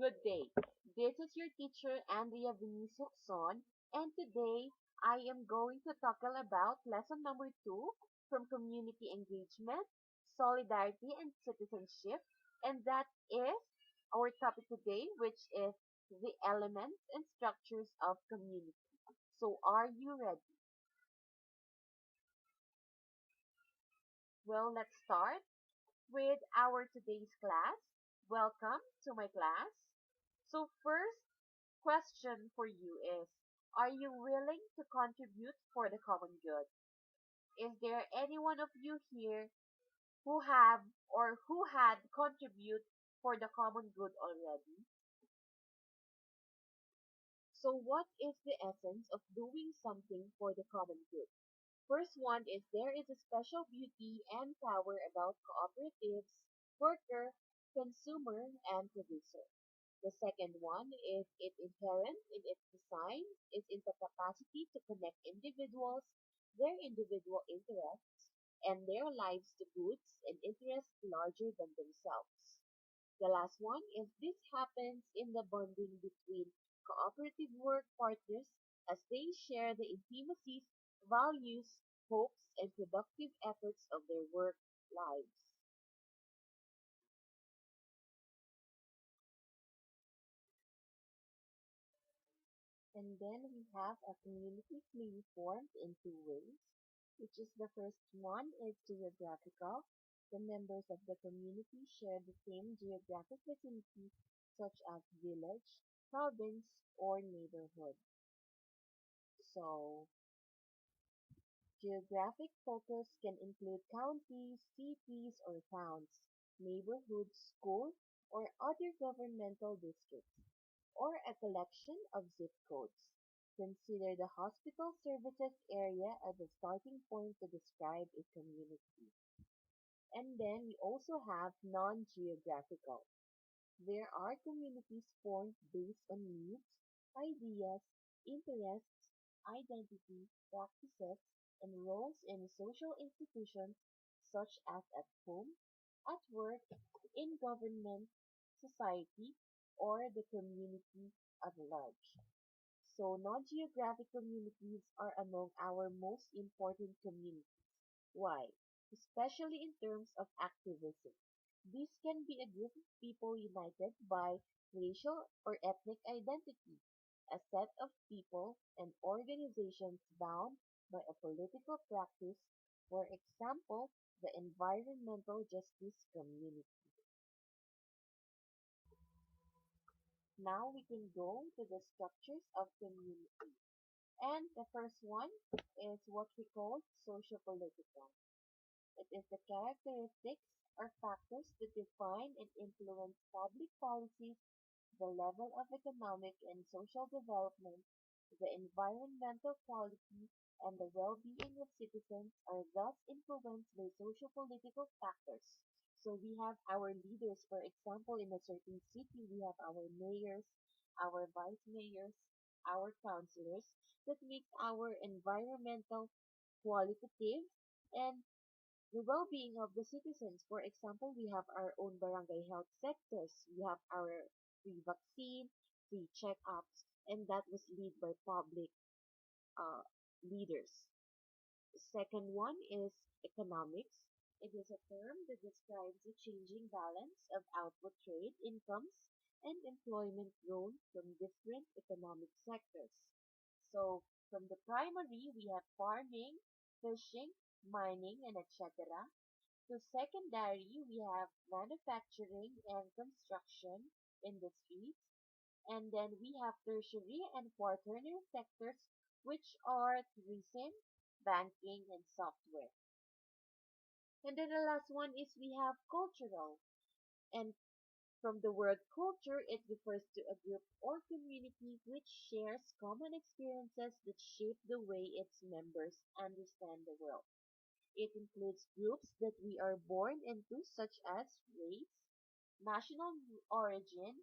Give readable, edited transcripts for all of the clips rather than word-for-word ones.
Good day. This is your teacher Andrea Venice Huxon, and today I am going to tackle about lesson number 2 from community engagement, solidarity, and citizenship, and that is our topic today, which is the elements and structures of community. So, are you ready? Well, let's start with our today's class. Welcome to my class. So, first question for you is, are you willing to contribute for the common good? Is there any one of you here who have or who had contribute for the common good already? So what is the essence of doing something for the common good? First one is there is a special beauty and power about cooperatives, worker, consumer, and producer. The second one is it inherent in its design is in the capacity to connect individuals, their individual interests, and their lives to goods and interests larger than themselves. The last one is this happens in the bonding between cooperative work partners as they share the intimacies, values, hopes, and productive efforts of their work lives. And then we have a community clearly formed in two ways, which is the first one is geographical. The members of the community share the same geographic vicinity, such as village, province, or neighborhood. So, geographic focus can include counties, cities, or towns, neighborhoods, schools, or other governmental districts, or a collection of zip codes. Consider the hospital services area as a starting point to describe a community. And then we also have non-geographical. There are communities formed based on needs, ideas, interests, identity, practices, and roles in social institutions such as at home, at work, in government, society, or the community at large. So non-geographic communities are among our most important communities. Why? Especially in terms of activism. This can be a group of people united by racial or ethnic identity, a set of people and organizations bound by a political practice, for example, the environmental justice community. Now we can go to the structures of community. And the first one is what we call socio-political. It is the characteristics or factors that define and influence public policies, the level of economic and social development, the environmental quality, and the well-being of citizens are thus influenced by social-political factors. So we have our leaders, for example, in a certain city, we have our mayors, our vice mayors, our councilors that makes our environmental qualitative and the well-being of the citizens. For example, we have our own barangay health sectors. We have our free vaccine, free checkups, and that was led by public uh, leaders. The second one is economics. It is a term that describes the changing balance of output trade incomes and employment grown from different economic sectors. So, from the primary, we have farming, fishing, mining, and etc. To secondary, we have manufacturing and construction industries. And then we have tertiary and quaternary sectors, which are tourism, banking, and software. And then the last one is we have cultural. And from the word culture, it refers to a group or community which shares common experiences that shape the way its members understand the world. It includes groups that we are born into, such as race, national origin,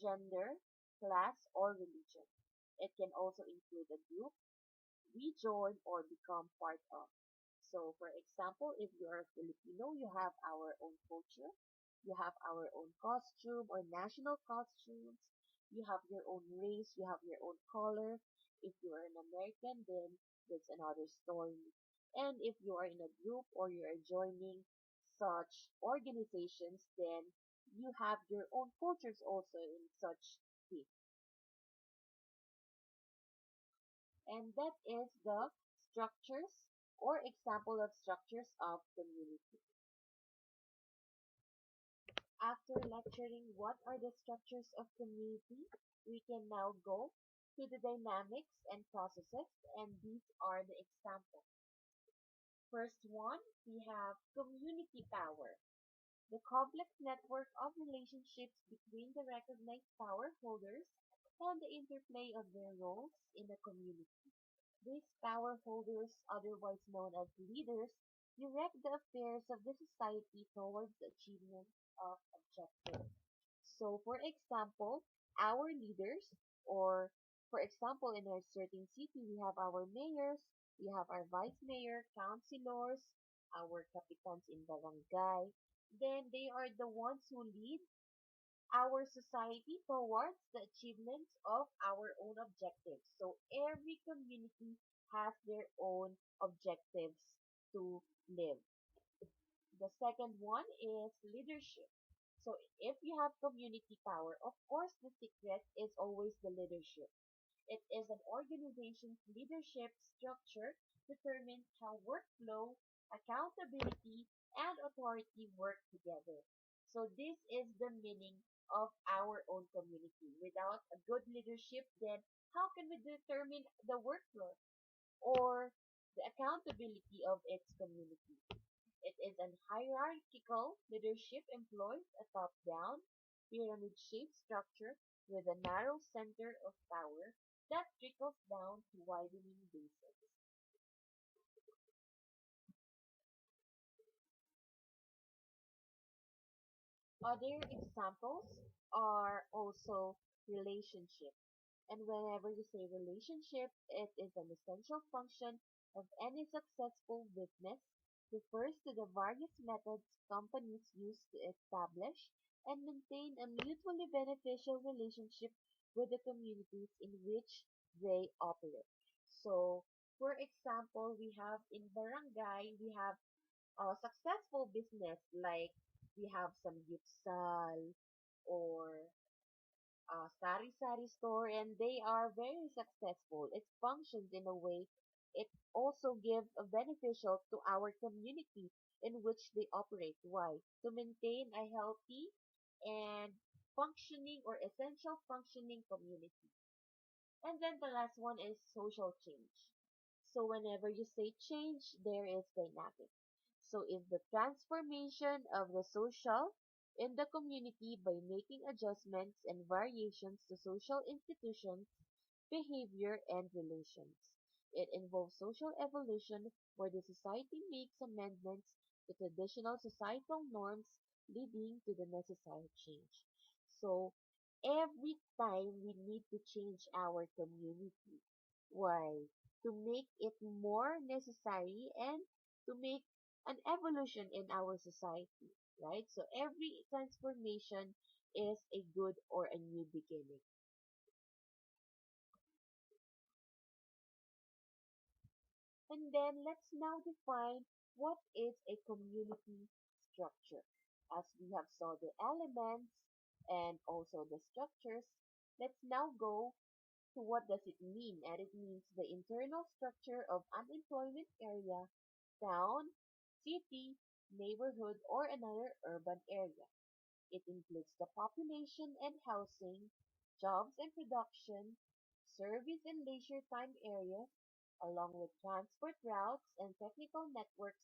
gender, class, or religion. It can also include a group we join or become part of. So, for example, if you are Filipino, you have our own culture. You have our own costume or national costumes. You have your own race. You have your own color. If you are an American, then that's another story. And if you are in a group or you are joining such organizations, then you have your own cultures also in such things. And that is the structures or example of structures of community. After lecturing what are the structures of community, we can now go to the dynamics and processes, and these are the examples. First one, we have community power, the complex network of relationships between the recognized power holders and the interplay of their roles in the community. These power holders, otherwise known as leaders, direct the affairs of the society towards the achievement of objectives. So, for example, our leaders, or for example, in a certain city, we have our mayors, we have our vice mayor, councilors, our capitans in barangay. Then they are the ones who lead our society towards the achievements of our own objectives. So every community has their own objectives to live. The second one is leadership. So if you have community power, of course the secret is always the leadership. It is an organization's leadership structure determines how workflow, accountability, and authority work together. So this is the meaning of our own community. Without a good leadership, then how can we determine the workflow or the accountability of its community? It is an hierarchical leadership employs a top-down, pyramid-shaped structure with a narrow center of power that trickles down to widening bases. Other examples are also relationship. And whenever you say relationship, it is an essential function of any successful business, refers to the various methods companies use to establish and maintain a mutually beneficial relationship with the communities in which they operate. So, for example, we have in barangay, we have a successful business like we have some gypsal or sari-sari store, and they are very successful. It functions in a way. It also gives a beneficial to our community in which they operate. Why? To maintain a healthy and functioning or essential functioning community. And then the last one is social change. So whenever you say change, there is dynamic. So if the transformation of the social in the community by making adjustments and variations to social institutions, behavior, and relations. It involves social evolution where the society makes amendments to traditional societal norms leading to the necessary change. So every time we need to change our community. Why? To make it more necessary and to make an evolution in our society, right? So every transformation is a good or a new beginning. And then let's now define what is a community structure. As we have saw the elements and also the structures, let's now go to what does it mean. And it means the internal structure of an employment area, town, city, neighborhood, or another urban area. It includes the population and housing, jobs and production, service and leisure time areas, along with transport routes and technical networks,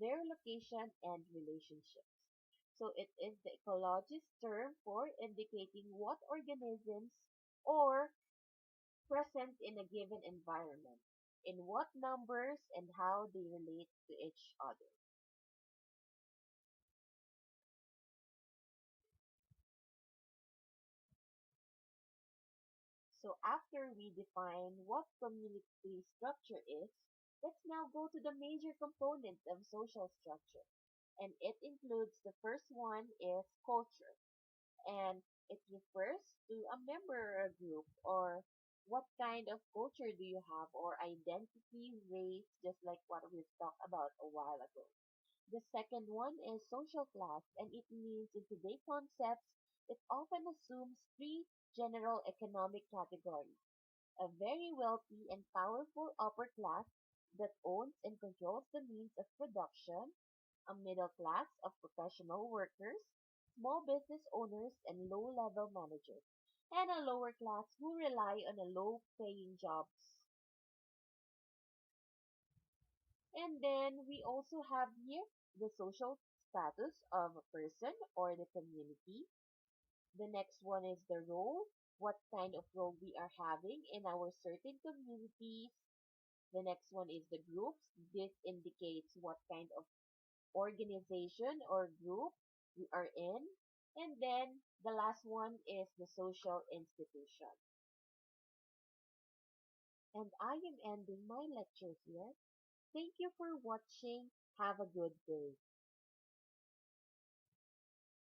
their location and relationships. So it is the ecologist term for indicating what organisms are present in a given environment, in what numbers and how they relate to each other. So after we define what community structure is, let's now go to the major components of social structure. and it includes the first one is culture, and it refers to a member or a group or what kind of culture do you have or identity, race, just like what we've talked about a while ago. The second one is social class, and it means in today's concepts, it often assumes three general economic categories: a very wealthy and powerful upper class that owns and controls the means of production, a middle class of professional workers, small business owners, and low-level managers, and a lower class who rely on a low-paying jobs. And then we also have here the social status of a person or the community. The next one is the role, what kind of role we are having in our certain communities. The next one is the groups. This indicates what kind of organization or group we are in. And then the last one is the social institution. And I am ending my lecture here. Thank you for watching. Have a good day.